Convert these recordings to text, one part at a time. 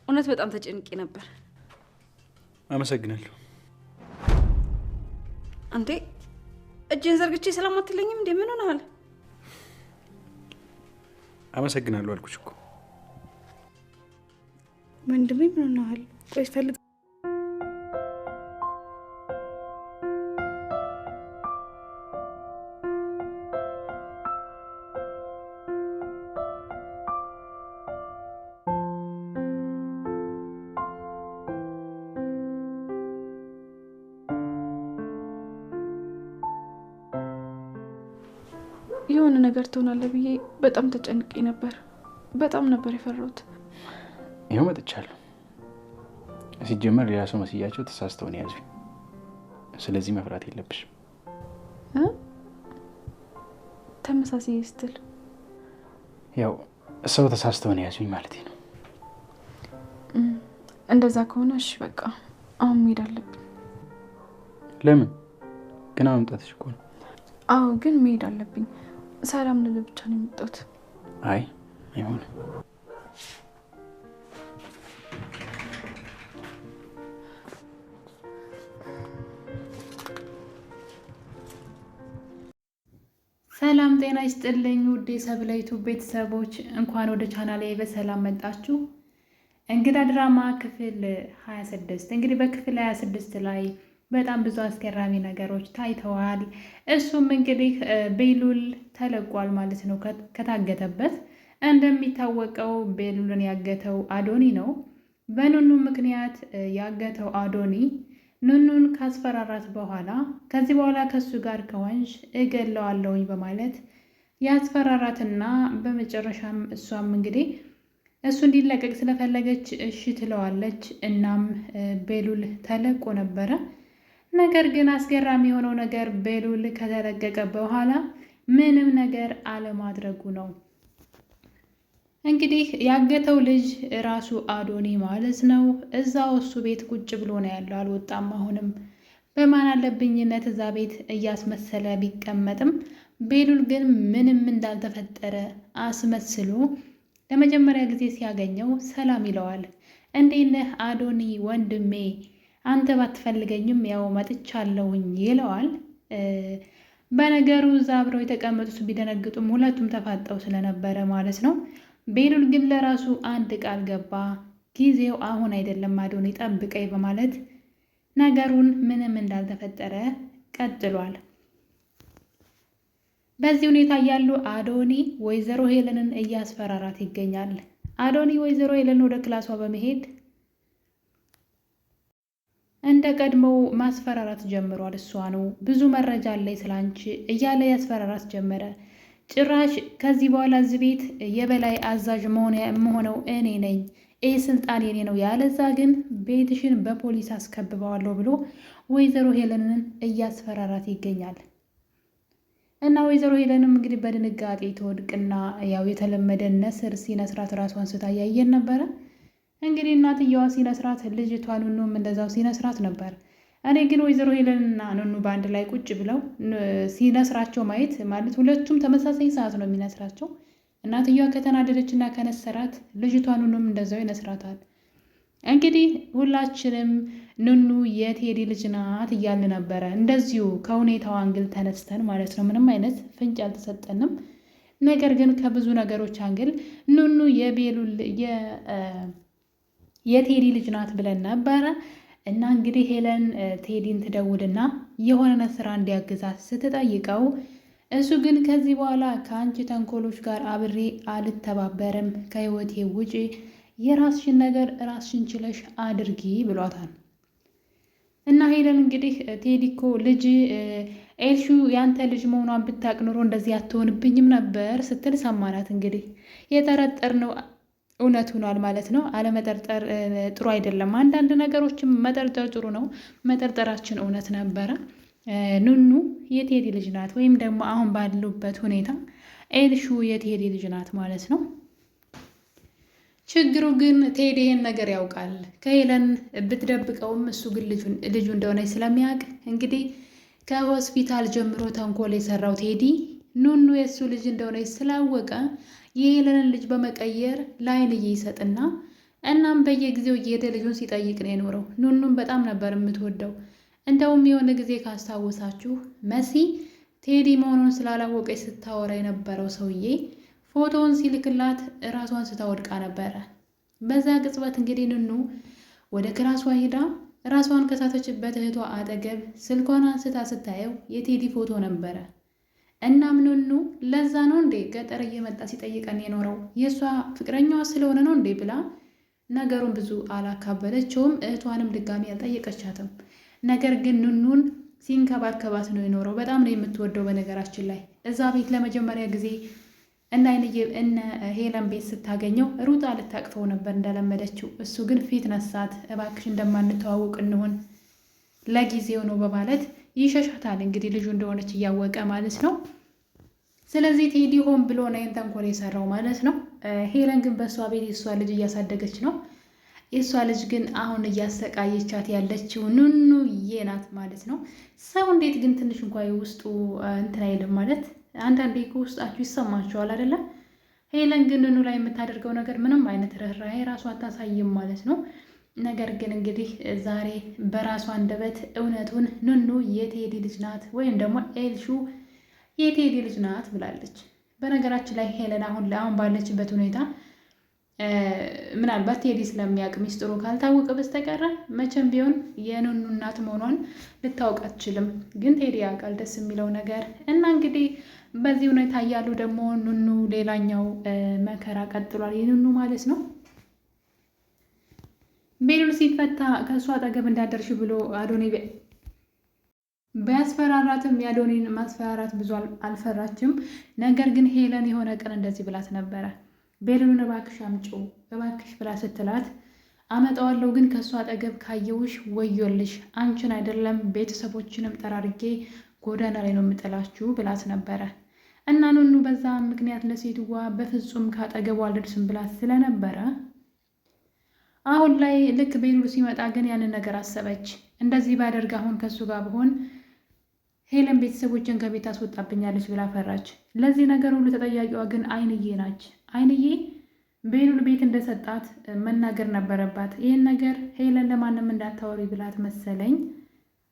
እውነት በጣም ተጨንቄ ነበር። አመሰግናለሁ። አንተ እጄን ዘርግቼ ሰላም አትለኝም እንዴ? ምን ሆነሃል? አመሰግናለሁ አልኩሽ እኮ ወንድሜ። ምን ሆነሃል? ቆይ ፈልግ የሆነ ነገር ትሆናለህ ብዬ በጣም ተጨንቄ ነበር። በጣም ነበር የፈራሁት። ይኸው መጥቻለሁ። ሲጀመር ሌላ ሰው መስያቸው ተሳስተው ነው ያዙኝ። ስለዚህ መፍራት የለብሽም። ተመሳሳይ ስትል ያው ሰው ተሳስተው ነው ያዙኝ ማለት ነው። እንደዛ ከሆነ እሺ በቃ አሁን መሄድ አለብኝ። ለምን? ገና መምጣትሽ እኮ ነው። አዎ ግን መሄድ አለብኝ። ሰላም ልል ብቻ ነው የመጣሁት። አይ አይሆንም። ሰላም ጤና ይስጥልኝ ውድ የሰብለ ዩቲዩብ ቤተሰቦች፣ እንኳን ወደ ቻናሌ በሰላም መጣችሁ። እንግዳ ድራማ ክፍል 26። እንግዲህ በክፍል 26 ላይ በጣም ብዙ አስገራሚ ነገሮች ታይተዋል። እሱም እንግዲህ ቤሉል ተለቋል ማለት ነው ከታገተበት። እንደሚታወቀው ቤሉልን ያገተው አዶኒ ነው። በኑኑ ምክንያት ያገተው አዶኒ ኑኑን ካስፈራራት በኋላ ከዚህ በኋላ ከሱ ጋር ከሆንሽ እገለዋለሁኝ በማለት ያስፈራራትና በመጨረሻም እሷም እንግዲህ እሱ እንዲለቀቅ ስለፈለገች እሺ ትለዋለች። እናም ቤሉል ተለቆ ነበረ። ነገር ግን አስገራሚ የሆነው ነገር ቤሉል ከተለቀቀ በኋላ ምንም ነገር አለማድረጉ ነው። እንግዲህ ያገተው ልጅ ራሱ አዶኒ ማለት ነው። እዛው እሱ ቤት ቁጭ ብሎ ነው ያለው፣ አልወጣም። አሁንም በማን አለብኝነት እዛ ቤት እያስመሰለ ቢቀመጥም ቤሉል ግን ምንም እንዳልተፈጠረ አስመስሎ ለመጀመሪያ ጊዜ ሲያገኘው ሰላም ይለዋል። እንዴት ነህ አዶኒ ወንድሜ? አንተ ባትፈልገኝም ያው መጥቻለሁኝ ይለዋል። በነገሩ እዛ አብረው የተቀመጡት ቢደነግጡም ሁለቱም ተፋጠው ስለነበረ ማለት ነው። ቤሉል ግን ለራሱ አንድ ቃል ገባ። ጊዜው አሁን አይደለም አዶኒ ጠብቀኝ በማለት ነገሩን ምንም እንዳልተፈጠረ ቀጥሏል። በዚህ ሁኔታ ያሉ አዶኒ ወይዘሮ ሄለንን እያስፈራራት ይገኛል። አዶኒ ወይዘሮ ሄለን ወደ ክላሷ በመሄድ እንደ ቀድሞው ማስፈራራት ጀምሯል። እሷ ነው ብዙ መረጃ አለኝ ስላንቺ እያለ ያስፈራራት ጀመረ። ጭራሽ ከዚህ በኋላ እዚህ ቤት የበላይ አዛዥ መሆነው እኔ ነኝ፣ ይህ ስልጣን የኔ ነው፣ ያለዛ ግን ቤትሽን በፖሊስ አስከብበዋለሁ ብሎ ወይዘሮ ሄለንን እያስፈራራት ይገኛል። እና ወይዘሮ ሄለንም እንግዲህ በድንጋጤ ትወድቅና ያው የተለመደ ነስር ሲነስራት ራሷን ስታያየን ነበረ። እንግዲህ እናትየዋ ሲነስራት ልጅቷ ኑኑም እንደዛው ሲነስራት ነበር። እኔ ግን ወይዘሮ ሄለንና ኑኑ በአንድ ላይ ቁጭ ብለው ሲነስራቸው ማየት ማለት ሁለቱም ተመሳሳይ ሰዓት ነው የሚነስራቸው። እናትየዋ ከተናደደችና ከነሰራት ልጅቷ ኑኑም እንደዛው ይነስራታል። እንግዲህ ሁላችንም ኑኑ የቴዲ ልጅ ናት እያልን ነበረ፣ እንደዚሁ ከሁኔታው አንግል ተነስተን ማለት ነው። ምንም አይነት ፍንጭ አልተሰጠንም። ነገር ግን ከብዙ ነገሮች አንግል ኑኑ የቤሉል የቴዲ ልጅ ናት ብለን ነበረ። እና እንግዲህ ሄለን ቴዲን ትደውልና የሆነ ስራ እንዲያግዛት ስትጠይቀው እሱ ግን ከዚህ በኋላ ከአንቺ ተንኮሎች ጋር አብሬ አልተባበርም፣ ከህይወቴ ውጪ፣ የራስሽን ነገር ራስሽን ችለሽ አድርጊ ብሏታል። እና ሄለን እንግዲህ ቴዲ እኮ ልጅ ኤልሹ ያንተ ልጅ መሆኗን ብታቅ ኖሮ እንደዚህ አትሆንብኝም ነበር ስትል ሰማናት። እንግዲህ የጠረጠርነው እውነት ሆኗል ማለት ነው። አለመጠርጠር ጥሩ አይደለም። አንዳንድ ነገሮችም መጠርጠር ጥሩ ነው። መጠርጠራችን እውነት ነበረ። ኑኑ የቴዲ ልጅ ናት፣ ወይም ደግሞ አሁን ባሉበት ሁኔታ ኤልሹ የቴዲ ልጅ ናት ማለት ነው። ችግሩ ግን ቴዲ ይሄን ነገር ያውቃል። ከሄለን ብትደብቀውም እሱ ግን ልጁ እንደሆነች ስለሚያውቅ እንግዲህ ከሆስፒታል ጀምሮ ተንኮል የሰራው ቴዲ ኑኑ የእሱ ልጅ እንደሆነች ስላወቀ የሄለንን ልጅ በመቀየር ላይንዬ ይሰጥና እናም በየጊዜው እየሄደ ልጁን ሲጠይቅ ነው የኖረው። ኑኑን በጣም ነበር የምትወደው። እንደውም የሆነ ጊዜ ካስታወሳችሁ መሲ ቴዲ መሆኑን ስላላወቀች ስታወራ የነበረው ሰውዬ ፎቶውን ሲልክላት ራሷን ስታወድቃ ነበረ። በዛ ቅጽበት እንግዲህ ኑኑ ወደ ክላሷ ሄዳ ራሷን ከሳተችበት እህቷ አጠገብ ስልኳን አንስታ ስታየው የቴዲ ፎቶ ነበረ። እናም ኑኑ ለዛ ነው እንዴ ገጠር እየመጣ ሲጠይቀን የኖረው የእሷ ፍቅረኛዋ ስለሆነ ነው እንዴ ብላ ነገሩን ብዙ አላካበለችውም። እህቷንም ድጋሚ አልጠየቀቻትም። ነገር ግን ኑኑን ሲንከባከባት ነው የኖረው። በጣም ነው የምትወደው። በነገራችን ላይ እዛ ቤት ለመጀመሪያ ጊዜ እነ ሄለን ቤት ስታገኘው ሩጣ ልታቅፈው ነበር እንደለመደችው። እሱ ግን ፊት ነሳት። እባክሽ እንደማንተዋወቅ እንሆን ለጊዜው ነው በማለት ይሸሻታል። እንግዲህ ልጁ እንደሆነች እያወቀ ማለት ነው። ስለዚህ ቴዲ ሆን ብሎ ነው ተንኮል የሰራው ማለት ነው። ሄለን ግን በእሷ ቤት የእሷ ልጅ እያሳደገች ነው። የእሷ ልጅ ግን አሁን እያሰቃየቻት ያለችው ኑኑዬ ናት ማለት ነው። ሰው እንዴት ግን ትንሽ እንኳ ውስጡ እንትን አይልም ማለት አንዳንዴ ውስጣችሁ ይሰማቸዋል አይደለም? ሄለን ግን ኑኑ ላይ የምታደርገው ነገር ምንም አይነት ርኅራኄ ራሷ አታሳይም ማለት ነው። ነገር ግን እንግዲህ ዛሬ በራሷ አንደበት እውነቱን ኑኑ የቴዲ ልጅ ናት ወይም ደግሞ ኤልሹ የቴዲ ልጅ ናት ብላለች። በነገራችን ላይ ሄለን አሁን ባለችበት ሁኔታ ምናልባት ቴዲ ስለሚያውቅ ሚስጥሩ ካልታወቀ በስተቀረ መቼም ቢሆን የኑኑ እናት መሆኗን ልታውቅ አትችልም። ግን ቴዲ ያውቃል። ደስ የሚለው ነገር እና እንግዲህ በዚህ ሁኔታ እያሉ ደግሞ ኑኑ ሌላኛው መከራ ቀጥሏል። የኑኑ ማለት ነው። ቤሉል ሲፈታ ከእሱ አጠገብ እንዳደርሽ ብሎ አዶኒ ቢያስፈራራትም የአዶኒን ማስፈራራት ብዙ አልፈራችም። ነገር ግን ሄለን የሆነ ቀን እንደዚህ ብላት ነበረ። ቤሉልን እባክሽ አምጪው እባክሽ ብላ ስትላት አመጣዋለሁ፣ ግን ከእሱ አጠገብ ካየውሽ ወዮልሽ፣ አንቺን አይደለም ቤተሰቦችንም ጠራርጌ ጎዳና ላይ ነው የምጥላችሁ ብላት ነበረ። እና ኑኑ በዛ ምክንያት ለሴትዋ በፍጹም ካጠገቡ አልደርስም ብላት ስለነበረ አሁን ላይ ልክ ቤሉል ሲመጣ ግን ያንን ነገር አሰበች። እንደዚህ ባደርግ አሁን ከእሱ ጋር ብሆን ሄለን ቤተሰቦችን ከቤት አስወጣብኛለች ብላ ፈራች። ለዚህ ነገር ሁሉ ተጠያቂዋ ግን አይንዬ ናች። አይንዬ ቤሉል ቤት እንደሰጣት መናገር ነበረባት። ይህን ነገር ሄለን ለማንም እንዳታወሪ ብላት መሰለኝ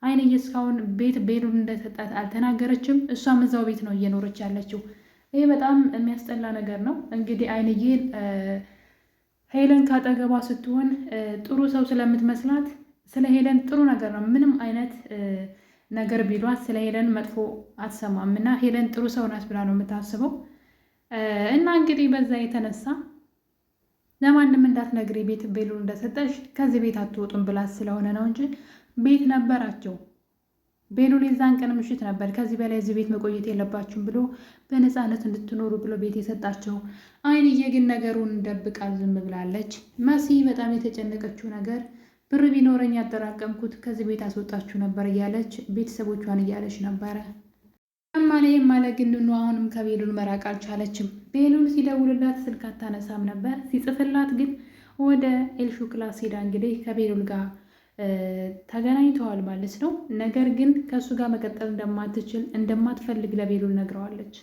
አይንዬ እስካሁን ቤት ቤሉል እንደሰጣት አልተናገረችም። እሷም እዛው ቤት ነው እየኖረች ያለችው። ይህ በጣም የሚያስጠላ ነገር ነው። እንግዲህ አይንዬ ሄለን ካጠገቧ ስትሆን ጥሩ ሰው ስለምትመስላት ስለ ሄለን ጥሩ ነገር ነው። ምንም አይነት ነገር ቢሏት ስለ ሄለን መጥፎ አትሰማም እና ሄለን ጥሩ ሰው ናት ብላ ነው የምታስበው። እና እንግዲህ በዛ የተነሳ ለማንም እንዳትነግሪ ቤት ቤሉል እንደሰጠሽ ከዚህ ቤት አትወጡም ብላት ስለሆነ ነው እንጂ ቤት ነበራቸው። ቤሉል የዛን ቀን ምሽት ነበር ከዚህ በላይ እዚህ ቤት መቆየት የለባችሁም ብሎ በነፃነት እንድትኖሩ ብሎ ቤት የሰጣቸው። አይንዬ ግን ነገሩን ደብቃ ዝም ብላለች። መሲ በጣም የተጨነቀችው ነገር ብር ቢኖረኝ ያጠራቀምኩት ከዚህ ቤት አስወጣችሁ ነበር እያለች ቤተሰቦቿን እያለች ነበረ። ማለ ግን ኑኑ አሁንም ከቤሉል መራቅ አልቻለችም። ቤሉል ሲደውልላት ስልክ አታነሳም ነበር። ሲጽፍላት ግን ወደ ኤልሹ ክላስ ሄዳ እንግዲህ ከቤሉል ጋር ተገናኝተዋል ማለት ነው። ነገር ግን ከእሱ ጋር መቀጠል እንደማትፈልግ ለቤሉል ነግረዋለች።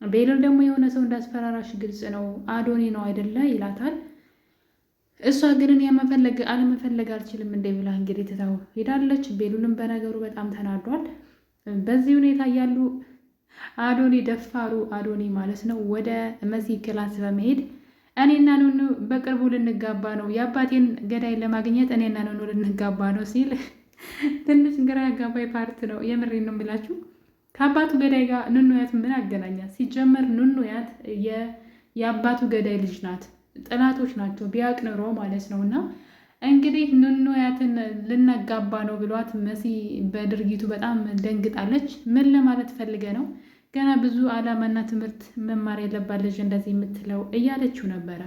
ቤሉል ደግሞ የሆነ ሰው እንዳስፈራራሽ ግልጽ ነው፣ አዶኒ ነው አይደለ ይላታል። እሷ ግን አለመፈለግ አልችልም እንደ ብላ እንግዲህ ትታው ሄዳለች። ቤሉልም በነገሩ በጣም ተናዷል። በዚህ ሁኔታ ያሉ አዶኒ ደፋሩ አዶኒ ማለት ነው ወደ መሲ ክላስ በመሄድ እኔና ኑኑ በቅርቡ ልንጋባ ነው፣ የአባቴን ገዳይ ለማግኘት እኔና ኑኑ ልንጋባ ነው ሲል ትንሽ ግራ ያጋባይ ፓርት ነው። የምሬን ነው የምላችሁ። ከአባቱ ገዳይ ጋር ኑኑ ያት ምን አገናኛት? ሲጀመር ኑኑ ያት የአባቱ ገዳይ ልጅ ናት። ጥላቶች ናቸው ቢያቅ ኖሮ ማለት ነው። እና እንግዲህ ኑኑ ያትን ልናጋባ ነው ብሏት መሲ በድርጊቱ በጣም ደንግጣለች። ምን ለማለት ፈልገ ነው? ገና ብዙ ዓላማና ትምህርት መማር የለባት ልጅ እንደዚህ የምትለው እያለችው ነበረ።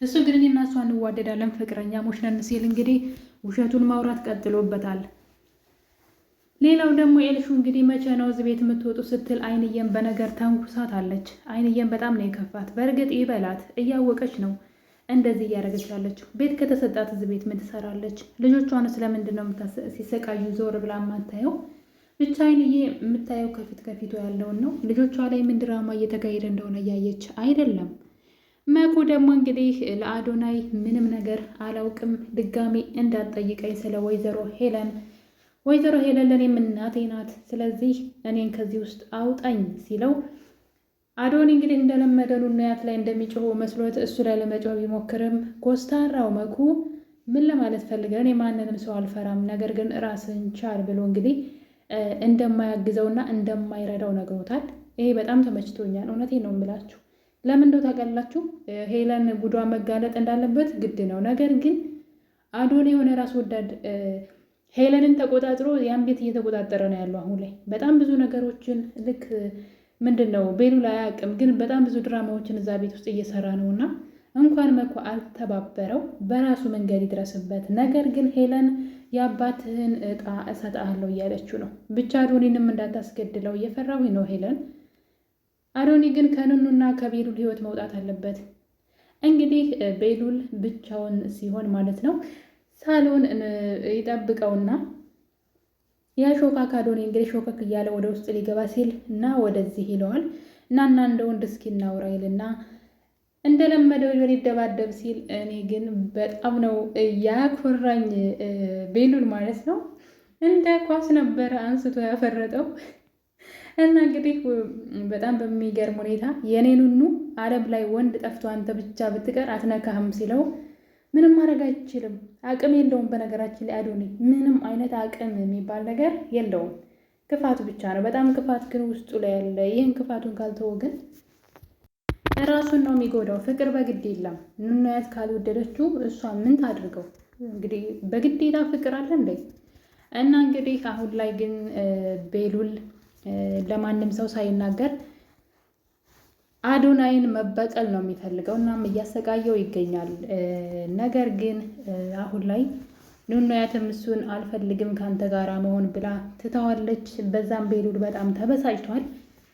እሱ ግን እኔና እሷ እንዋደዳለን ፍቅረኛሞች ነን ሲል እንግዲህ ውሸቱን ማውራት ቀጥሎበታል። ሌላው ደግሞ ኤልሹ እንግዲህ መቼ ነው እዚህ ቤት የምትወጡ ስትል አይንዬን በነገር ተንኩሳት አለች። አይንዬን በጣም ነው የከፋት። በእርግጥ ይበላት እያወቀች ነው እንደዚህ እያደረገች ያለችው። ቤት ከተሰጣት እዚህ ቤት ምን ትሰራለች? ልጆቿን ስለምንድን ነው ሲሰቃዩ ዞር ብላ ማታየው? ብቻ አይንዬ የምታየው ከፊት ከፊቱ ያለውን ነው። ልጆቿ ላይ ምን ድራማ እየተካሄደ እንደሆነ እያየች አይደለም። መኩ ደግሞ እንግዲህ ለአዶናይ ምንም ነገር አላውቅም፣ ድጋሚ እንዳትጠይቀኝ ስለ ወይዘሮ ሄለን ለእኔም እናቴ ናት፣ ስለዚህ እኔን ከዚህ ውስጥ አውጣኝ ሲለው አዶኒ እንግዲህ እንደለመደ ኑናያት ላይ እንደሚጮኸው መስሎት እሱ ላይ ለመጮህ ቢሞክርም ኮስታራው መኩ ምን ለማለት ፈልገን እኔ ማንንም ሰው አልፈራም፣ ነገር ግን ራስን ቻል ብሎ እንግዲህ እንደማያግዘውና እንደማይረዳው ነግሮታል። ይሄ በጣም ተመችቶኛል። እውነቴን ነው የምላችሁ። ለምን እንደው ታውቃላችሁ? ሄለን ጉዷ መጋለጥ እንዳለበት ግድ ነው። ነገር ግን አዶኒ የሆነ ራስ ወዳድ ሄለንን ተቆጣጥሮ ያን ቤት እየተቆጣጠረ ነው ያለው አሁን ላይ በጣም ብዙ ነገሮችን ልክ ምንድን ነው ቤሉል አያውቅም፣ ግን በጣም ብዙ ድራማዎችን እዛ ቤት ውስጥ እየሰራ ነው እና እንኳን መኩ አልተባበረው በራሱ መንገድ ይድረስበት። ነገር ግን ሄለን የአባትህን እጣ እሰጥሃለሁ እያለችው ነው። ብቻ አዶኒንም እንዳታስገድለው እየፈራዊ ነው ሄለን። አዶኒ ግን ከንኑና ከቤሉል ህይወት መውጣት አለበት። እንግዲህ ቤሉል ብቻውን ሲሆን ማለት ነው ሳሎን ይጠብቀውና የሾካክ አዶኒ እንግዲህ ሾከክ እያለ ወደ ውስጥ ሊገባ ሲል እና ወደዚህ ይለዋል እና እንደ ወንድ እስኪ እናውራ ይልና እንደለመደው ሊደባደብ ሲል እኔ ግን በጣም ነው ያኮራኝ ቤሉል ማለት ነው። እንደ ኳስ ነበረ አንስቶ ያፈረጠው እና እንግዲህ በጣም በሚገርም ሁኔታ የኔኑኑ ዓለም ላይ ወንድ ጠፍቶ አንተ ብቻ ብትቀር አትነካህም ሲለው ምንም ማድረግ አይችልም፣ አቅም የለውም። በነገራችን ላይ አዶኒ ምንም አይነት አቅም የሚባል ነገር የለውም። ክፋቱ ብቻ ነው። በጣም ክፋት ግን ውስጡ ላይ ያለ። ይህን ክፋቱን ካልተወ ግን ራሱን ነው የሚጎዳው። ፍቅር በግድ የለም። ኑናያት ካልወደደችው እሷ ምን ታድርገው? እንግዲህ በግዴታ ፍቅር አለ እንዴ? እና እንግዲህ አሁን ላይ ግን ቤሉል ለማንም ሰው ሳይናገር አዶናይን መበቀል ነው የሚፈልገው። እናም እያሰቃየው ይገኛል። ነገር ግን አሁን ላይ ኑናያትም እሱን አልፈልግም ካንተ ጋር መሆን ብላ ትተዋለች። በዛም ቤሉል በጣም ተበሳጭቷል።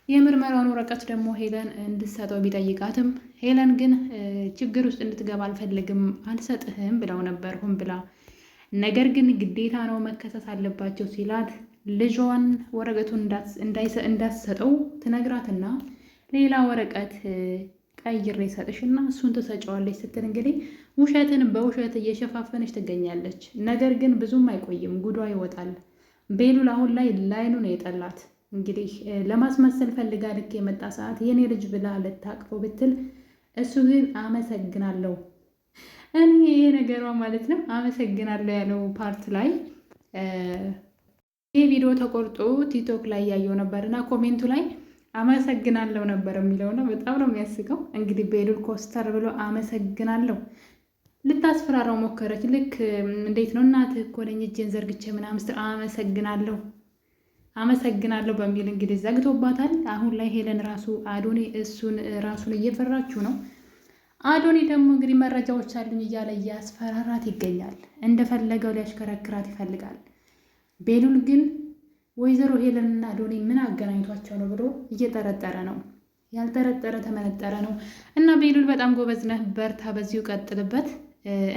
የምርመራውን ወረቀት ደግሞ ሄለን እንድትሰጠው ቢጠይቃትም ሄለን ግን ችግር ውስጥ እንድትገባ አልፈልግም አልሰጥህም ብለው ነበር ሆን ብላ። ነገር ግን ግዴታ ነው መከሰስ አለባቸው ሲላት ልጇን ወረቀቱን እንዳትሰጠው ትነግራትና ሌላ ወረቀት ቀይሬ ሰጥሽና እሱን ትሰጨዋለች ስትል እንግዲህ ውሸትን በውሸት እየሸፋፈነች ትገኛለች። ነገር ግን ብዙም አይቆይም፣ ጉዷ ይወጣል። ቤሉል አሁን ላይ ላይኑ ነው የጠላት። እንግዲህ ለማስመሰል ፈልጋ ልክ የመጣ ሰዓት የኔ ልጅ ብላ ልታቅፈው ብትል እሱ ግን አመሰግናለሁ እኔ ይሄ ነገሯ ማለት ነው አመሰግናለሁ ያለው ፓርት ላይ ይህ ቪዲዮ ተቆርጦ ቲክቶክ ላይ ያየው ነበርና ኮሜንቱ ላይ አመሰግናለሁ ነበር የሚለውና በጣም ነው የሚያስቀው። እንግዲህ ቤሉል ኮስተር ብሎ አመሰግናለሁ ልታስፈራራው ሞከረች። ልክ እንዴት ነው እናትህ እኮ ነኝ እጄን ዘርግቼ ምናምን አመሰግናለሁ በሚል እንግዲህ ዘግቶባታል። አሁን ላይ ሄለን ራሱ አዶኒ ራሱን እየፈራችው ነው። አዶኒ ደግሞ እንግዲህ መረጃዎች አሉኝ እያለ እያስፈራራት ይገኛል። እንደፈለገው ሊያሽከረክራት ይፈልጋል። ቤሉል ግን ወይዘሮ ሄለንና አዶኒ ምን አገናኝቷቸው ነው ብሎ እየጠረጠረ ነው። ያልጠረጠረ ተመነጠረ ነው። እና ቤሉል በጣም ጎበዝ ነህ፣ በርታ፣ በዚሁ ቀጥልበት።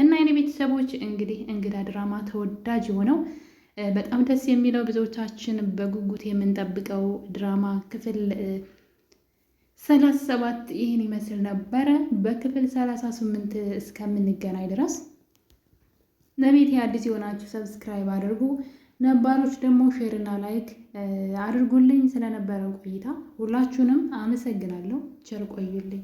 እና የኔ ቤተሰቦች እንግዲህ እንግዳ ድራማ ተወዳጅ የሆነው በጣም ደስ የሚለው ብዙዎቻችን በጉጉት የምንጠብቀው ድራማ ክፍል 37 ይህን ይመስል ነበረ። በክፍል 38 እስከምንገናኝ ድረስ ለቤት አዲስ የሆናችሁ ሰብስክራይብ አድርጉ፣ ነባሮች ደግሞ ሼር እና ላይክ አድርጉልኝ። ስለነበረው ቆይታ ሁላችሁንም አመሰግናለሁ። ቸር ቆዩልኝ።